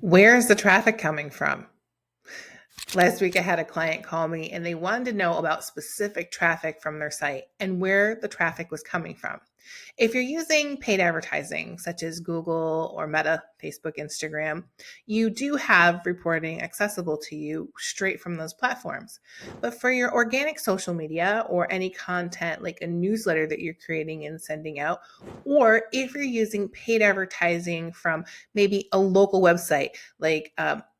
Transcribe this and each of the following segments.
Where's the traffic coming from? Last week, I had a client call me and they wanted to know about specific traffic from their site and where the traffic was coming from. If you're using paid advertising, such as Google or Meta, Facebook, Instagram, you do have reporting accessible to you straight from those platforms. But for your organic social media or any content like a newsletter that you're creating and sending out, or if you're using paid advertising from maybe a local website like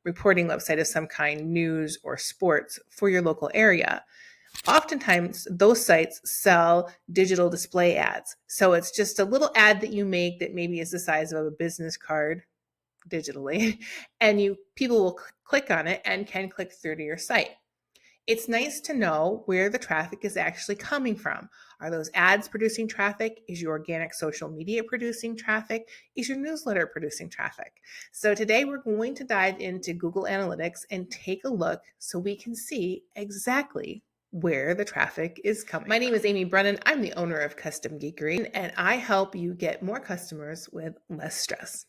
reporting website of some kind, news or sports for your local area. Oftentimes, those sites sell digital display ads. So it's just a little ad that you make that maybe is the size of a business card digitally, and people will click on it and can click through to your site. It's nice to know where the traffic is actually coming from. Are those ads producing traffic? Is your organic social media producing traffic? Is your newsletter producing traffic? So today we're going to dive into Google Analytics and take a look so we can see exactly where the traffic is coming. My name is Amy Brennan. I'm the owner of Custom Geekery, and I help you get more customers with less stress.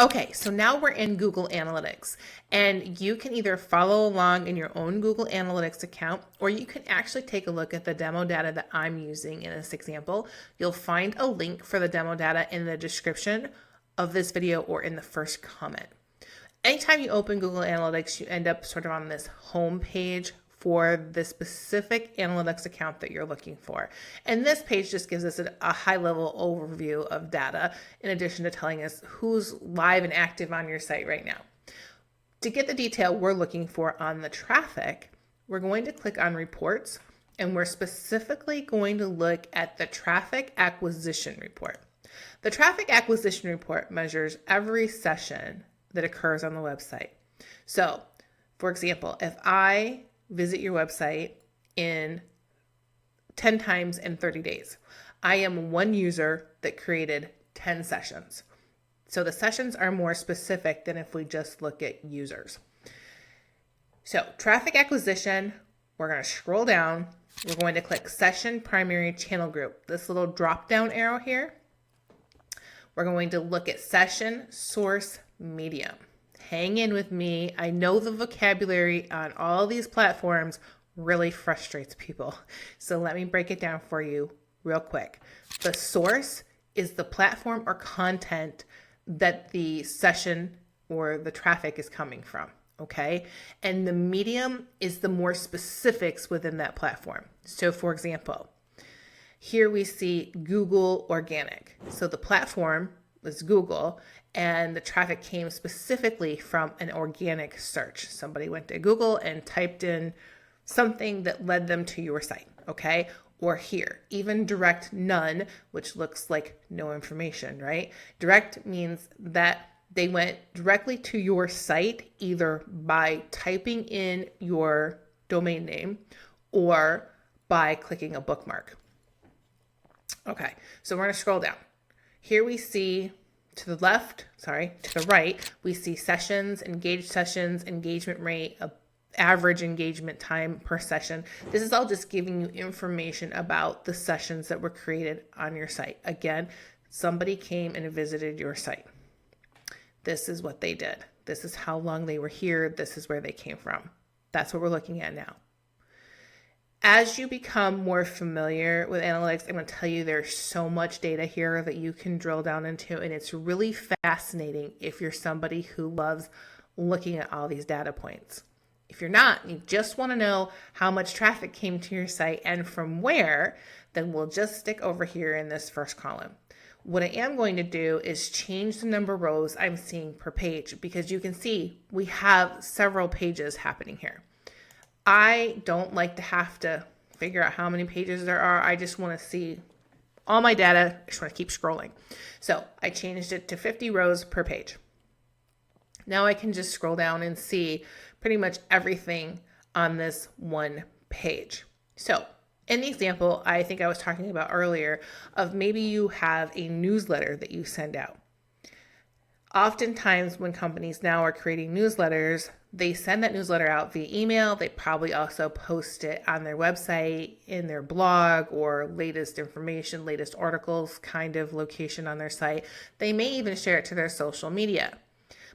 Okay, so now we're in Google Analytics, and you can either follow along in your own Google Analytics account, or you can actually take a look at the demo data that I'm using in this example. You'll find a link for the demo data in the description of this video or in the first comment. Anytime you open Google Analytics, you end up sort of on this home page for the specific analytics account that you're looking for. And this page just gives us a high-level overview of data in addition to telling us who's live and active on your site right now. To get the detail we're looking for on the traffic, we're going to click on Reports, and we're specifically going to look at the Traffic Acquisition Report. The Traffic Acquisition Report measures every session that occurs on the website. So, for example, if I visit your website in 10 times in 30 days, I am one user that created 10 sessions. So the sessions are more specific than if we just look at users. So traffic acquisition, we're going to scroll down. We're going to click Session Primary Channel Group, this little drop-down arrow here. We're going to look at Session Source Medium. Hang in with me. I know the vocabulary on all these platforms really frustrates people. So let me break it down for you real quick. The source is the platform or content that the session or the traffic is coming from, okay? And the medium is the more specifics within that platform. So for example, here we see Google Organic. So the platform was Google, and the traffic came specifically from an organic search. Somebody went to Google and typed in something that led them to your site, okay? Or here, even direct none, which looks like no information, right? Direct means that they went directly to your site either by typing in your domain name or by clicking a bookmark. Okay, so we're going to scroll down. Here we see to the right, we see sessions, engaged sessions, engagement rate, average engagement time per session. This is all just giving you information about the sessions that were created on your site. Again, somebody came and visited your site. This is what they did. This is how long they were here. This is where they came from. That's what we're looking at now. As you become more familiar with analytics, I'm going to tell you there's so much data here that you can drill down into, and it's really fascinating if you're somebody who loves looking at all these data points. If you're not, you just want to know how much traffic came to your site and from where, then we'll just stick over here in this first column. What I am going to do is change the number of rows I'm seeing per page, because you can see we have several pages happening here. I don't like to have to figure out how many pages there are. I just want to see all my data. I just want to keep scrolling. So I changed it to 50 rows per page. Now I can just scroll down and see pretty much everything on this one page. So in the example I think I was talking about earlier of maybe you have a newsletter that you send out. Oftentimes when companies now are creating newsletters, they send that newsletter out via email. They probably also post it on their website, in their blog, or latest information, latest articles kind of location on their site. They may even share it to their social media.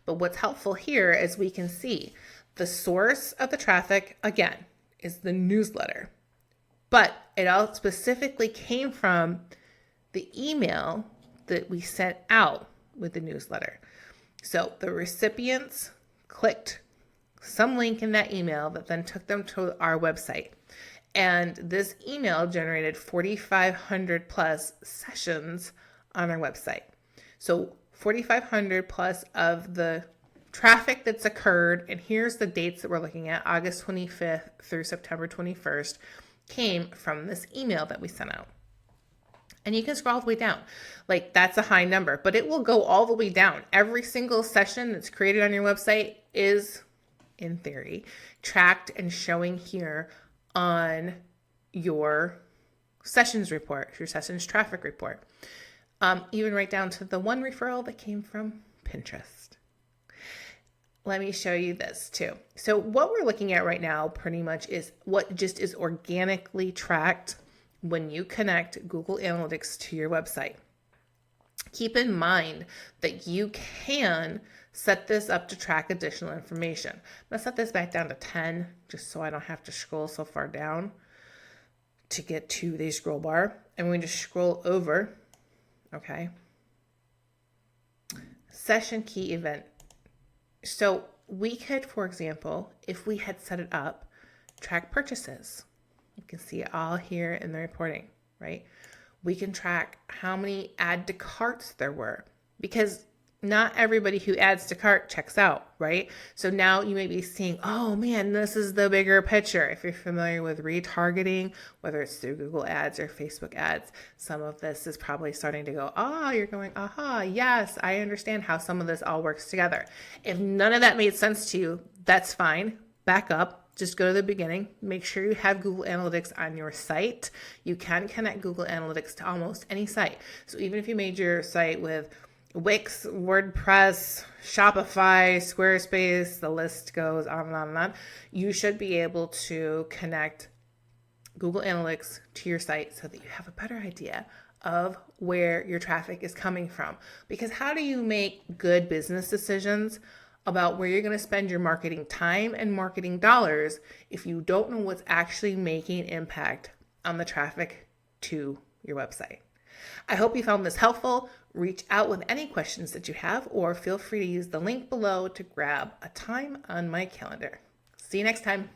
But what's helpful here is we can see the source of the traffic, again, is the newsletter. But it all specifically came from the email that we sent out with the newsletter. So the recipients clicked some link in that email that then took them to our website. And this email generated 4,500 plus sessions on our website. So 4,500 plus of the traffic that's occurred, and here's the dates that we're looking at, August 25th through September 21st, came from this email that we sent out. And you can scroll all the way down. Like, that's a high number, but it will go all the way down. Every single session that's created on your website is, in theory, tracked and showing here on your sessions report, your sessions traffic report. Even right down to the one referral that came from Pinterest. Let me show you this too. So what we're looking at right now pretty much is what just is organically tracked when you connect Google Analytics to your website. Keep in mind that you can set this up to track additional information. I'm going to set this back down to 10 just so I don't have to scroll so far down to get to the scroll bar. I'm going to scroll over, okay, session key event. So we could, for example, if we had set it up, track purchases. You can see it all here in the reporting, right? We can track how many add to carts there were, because not everybody who adds to cart checks out, right? So now you may be seeing, oh man, this is the bigger picture. If you're familiar with retargeting, whether it's through Google ads or Facebook ads, some of this is probably starting to go, you're going, aha, yes, I understand how some of this all works together. If none of that made sense to you, that's fine. Back up. Just go to the beginning. Make sure you have Google Analytics on your site. You can connect Google Analytics to almost any site. So even if you made your site with Wix, WordPress, Shopify, Squarespace, the list goes on and on and on, you should be able to connect Google Analytics to your site so that you have a better idea of where your traffic is coming from. Because how do you make good business decisions about where you're going to spend your marketing time and marketing dollars if you don't know what's actually making impact on the traffic to your website? I hope you found this helpful. Reach out with any questions that you have, or feel free to use the link below to grab a time on my calendar. See you next time.